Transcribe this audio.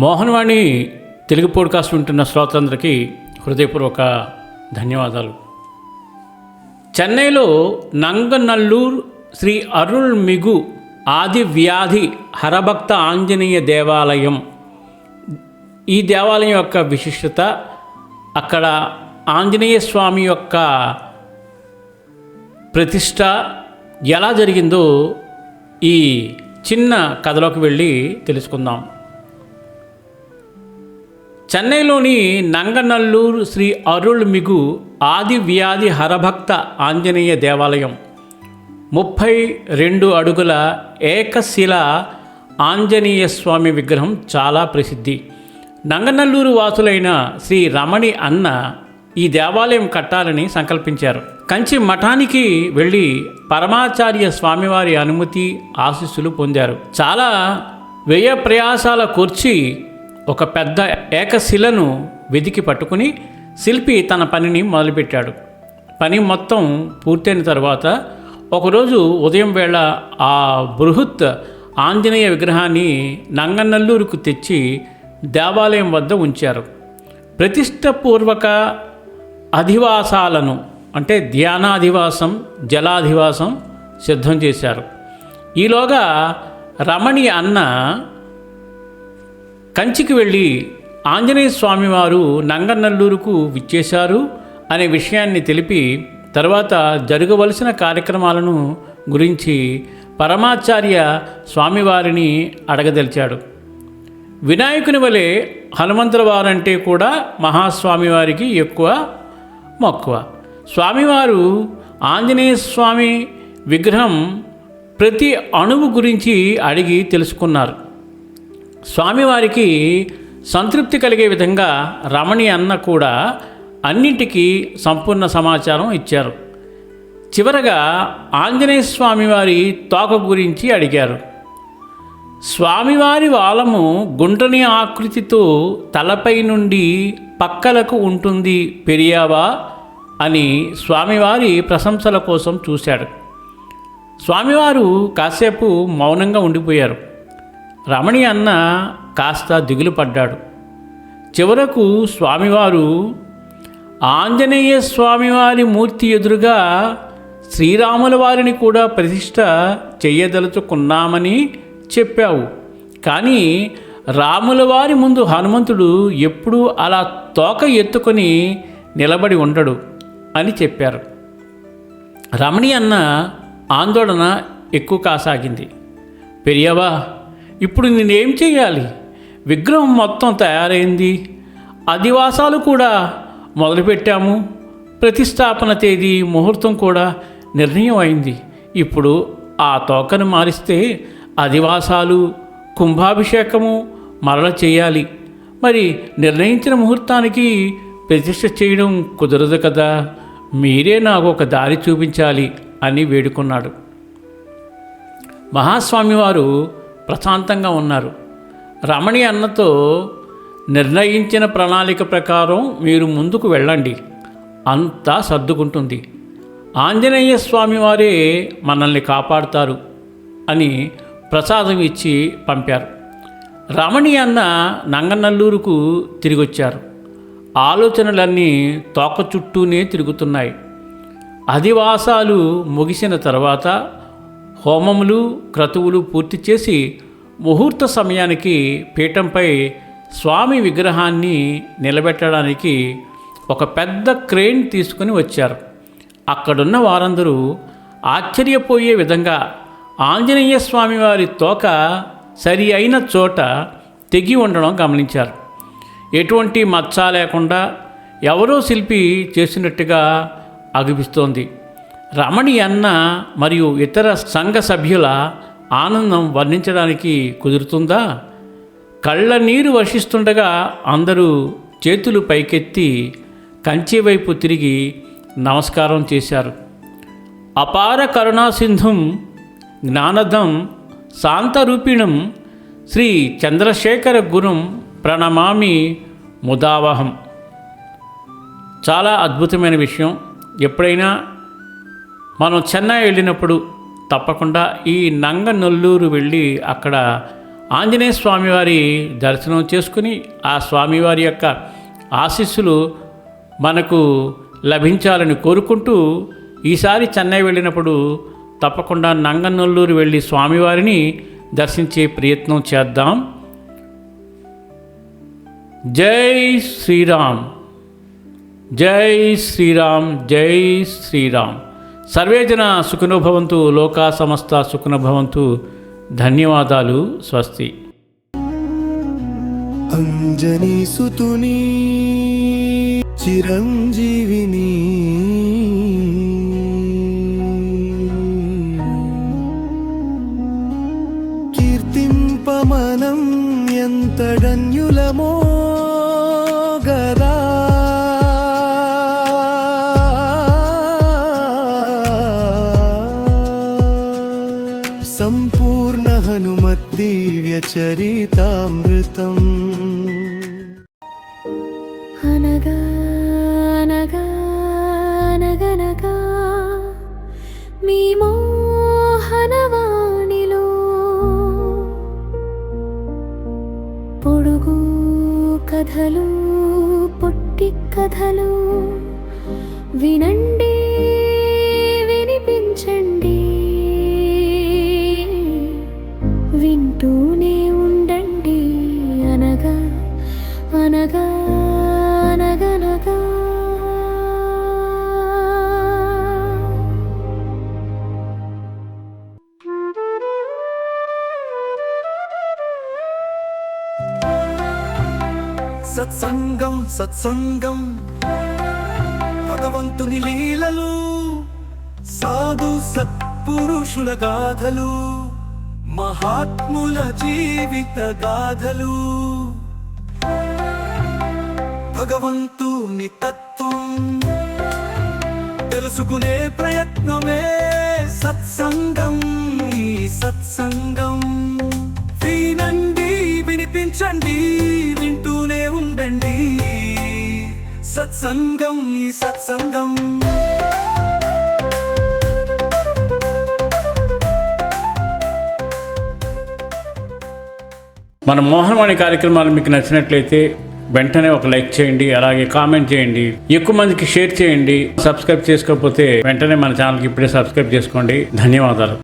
Mohan Vani Telugu podcast వింటున్న శ్రోతలందరికీ హృదయపూర్వక ధన్యవాదాలు. చెన్నైలో నంగనల్లూర్ శ్రీ అరుల్మిగు ఆది వ్యాధి హరభక్త ఆంజనేయ దేవాలయం. ఈ దేవాలయం యొక్క విశిష్టత, అక్కడ ఆంజనేయ స్వామి యొక్క ప్రతిష్ట ఎలా జరిగిందో ఈ చిన్న కథలోకి వెళ్ళి తెలుసుకుందాం. చెన్నైలోని నంగనల్లూరు శ్రీ అరుల్మిగు ఆది వ్యాధి హరభక్త ఆంజనేయ దేవాలయం 32 అడుగుల ఏకశిల ఆంజనేయ స్వామి విగ్రహం చాలా ప్రసిద్ధి. నంగనల్లూరు వాసులైన శ్రీ రమణి అన్న ఈ దేవాలయం కట్టాలని సంకల్పించారు. కంచి మఠానికి వెళ్ళి పరమాచార్య స్వామివారి అనుమతి, ఆశీస్సులు పొందారు. చాలా వ్యయ ప్రయాసాల కూర్చి ఒక పెద్ద ఏకశిలను వెదికి పట్టుకుని శిల్పి తన పనిని మొదలుపెట్టాడు. పని మొత్తం పూర్తయిన తర్వాత ఒకరోజు ఉదయం వేళ ఆ బృహత్ ఆంజనేయ విగ్రహాన్ని నంగనల్లూరుకు తెచ్చి దేవాలయం వద్ద ఉంచారు. ప్రతిష్టపూర్వక అధివాసాలను అంటే ధ్యానాధివాసం, జలాధివాసం సిద్ధం చేశారు. ఈలోగా రమణి అన్న కంచికి వెళ్ళి ఆంజనేయ స్వామివారు నంగనల్లూరుకు విచ్చేశారు అనే విషయాన్ని తెలిపి తర్వాత జరగవలసిన కార్యక్రమాలను గురించి పరమాచార్య స్వామివారిని అడగదలిచాడు. వినాయకుని వలె హనుమంతుల వారంటే కూడా మహాస్వామివారికి ఎక్కువ మక్కువ. స్వామివారు ఆంజనేయ స్వామి విగ్రహం ప్రతి అణువు గురించి అడిగి తెలుసుకున్నారు. స్వామివారికి సంతృప్తి కలిగే విధంగా రమణి అన్న కూడా అన్నింటికీ సంపూర్ణ సమాచారం ఇచ్చారు. చివరగా ఆంజనేయ స్వామివారి తోక గురించి అడిగారు. స్వామివారి వాలము గుండ్రని ఆకృతితో తలపై నుండి పక్కలకు ఉంటుంది పెరియావా అని స్వామివారి ప్రశంసల కోసం చూశాడు. స్వామివారు కాసేపు మౌనంగా ఉండిపోయారు. రమణి అన్న కాస్త దిగులు పడ్డాడు. చివరకు స్వామివారు ఆంజనేయ స్వామివారి మూర్తి ఎదురుగా శ్రీరాముల వారిని కూడా ప్రతిష్ఠ చెయ్యదలుచుకున్నామని చెప్పావు, కానీ రాముల వారి ముందు హనుమంతుడు ఎప్పుడూ అలా తోక ఎత్తుకొని నిలబడి ఉండడు అని చెప్పారు. రమణి అన్న ఆందోళన ఎక్కువ కాసాగింది. పెరియవా, ఇప్పుడు నేనేం చేయాలి? విగ్రహం మొత్తం తయారైంది, అధివాసాలు కూడా మొదలుపెట్టాము, ప్రతిష్టాపన తేదీ, ముహూర్తం కూడా నిర్ణయం అయింది. ఇప్పుడు ఆ తోకను మారిస్తే అధివాసాలు, కుంభాభిషేకము మరల చేయాలి. మరి నిర్ణయించిన ముహూర్తానికి ప్రతిష్ఠ చేయడం కుదరదు కదా, మీరే నాకు ఒక దారి చూపించాలి అని వేడుకున్నాడు. మహాస్వామివారు ప్రశాంతంగా ఉన్నారు. రమణి అన్నతో నిర్ణయించిన ప్రణాళిక ప్రకారం మీరు ముందుకు వెళ్ళండి, అంతా సర్దుకుంటుంది, ఆంజనేయ స్వామివారే మనల్ని కాపాడుతారు అని ప్రసాదం ఇచ్చి పంపారు. రమణి అన్న నంగనల్లూరుకు తిరిగొచ్చారు. ఆలోచనలన్నీ తోక చుట్టూనే తిరుగుతున్నాయి. అధివాసాలు ముగిసిన తర్వాత హోమములు, క్రతువులు పూర్తి చేసి ముహూర్త సమయానికి పీఠంపై స్వామి విగ్రహాన్ని నిలబెట్టడానికి ఒక పెద్ద క్రేన్ తీసుకుని వచ్చారు. అక్కడున్న వారందరూ ఆశ్చర్యపోయే విధంగా ఆంజనేయ స్వామి వారి తోక సరి అయిన చోట తెగి ఉండడం గమనించారు. ఎటువంటి మచ్చ లేకుండా ఎవరో శిల్పి చేసినట్టుగా అగుపిస్తోంది. రమణి అన్న మరియు ఇతర సంఘ సభ్యుల ఆనందం వర్ణించడానికి కుదురుతుందా? కళ్ళ నీరు వర్షిస్తుండగా అందరూ చేతులు పైకెత్తి కంచి వైపు తిరిగి నమస్కారం చేశారు. అపార కరుణాసింధుం జ్ఞానదం శాంతరూపిణం శ్రీ చంద్రశేఖర గురుం ప్రణమామి ముదావహం. చాలా అద్భుతమైన విషయం. ఎప్పుడైనా మనం చెన్నై వెళ్ళినప్పుడు తప్పకుండా ఈ నంగనల్లూరు వెళ్ళి అక్కడ ఆంజనేయ స్వామివారి దర్శనం చేసుకుని ఆ స్వామివారి యొక్క ఆశీస్సులు మనకు లభించాలని కోరుకుంటూ ఈసారి చెన్నై వెళ్ళినప్పుడు తప్పకుండా నంగనల్లూరు వెళ్ళి స్వామివారిని దర్శించే ప్రయత్నం చేద్దాం. జై శ్రీరామ్, జై శ్రీరామ్, జై శ్రీరామ్. సర్వే జన సుఖినో భవంతు, లోకా సమస్త సుఖినో భవంతు. ధన్యవాదాలు. స్వస్తి. అంజనీ సుతుని చిరంజీవిని కీర్తింపమనం ఎంతడన్యులమో గదా సంపూర్ణ హనుమద్దివ్య చరితామృతం. అనగా అనగా అనగనగా మీ మోహనవాణిలో పొడుగు కథలు పొట్టి కథలు వినండి వినిపించండి వింటూనే ఉండండి. అనగా అనగా అనగనగా సత్సంగం సత్సంగం భగవంతుని లీలలు సాధు సత్పురుషుల గాథలు మహాత్ముల జీవిత గాథలు భగవంతుని తత్వం తెలుసుకునే ప్రయత్నమే సత్సంగం. ఈ సత్సంగం వినండి వినిపించండి వింటూనే ఉండండి. సత్సంగం ఈ సత్సంగం. మన మోహనవాణి కార్యక్రమాలు మీకు నచ్చినట్లయితే వెంటనే ఒక లైక్ చేయండి, అలాగే కామెంట్ చేయండి, ఎక్కువ మందికి షేర్ చేయండి. సబ్స్క్రైబ్ చేసుకోకపోతే వెంటనే మన ఛానల్కి ఇప్పుడే సబ్స్క్రైబ్ చేసుకోండి. ధన్యవాదాలు.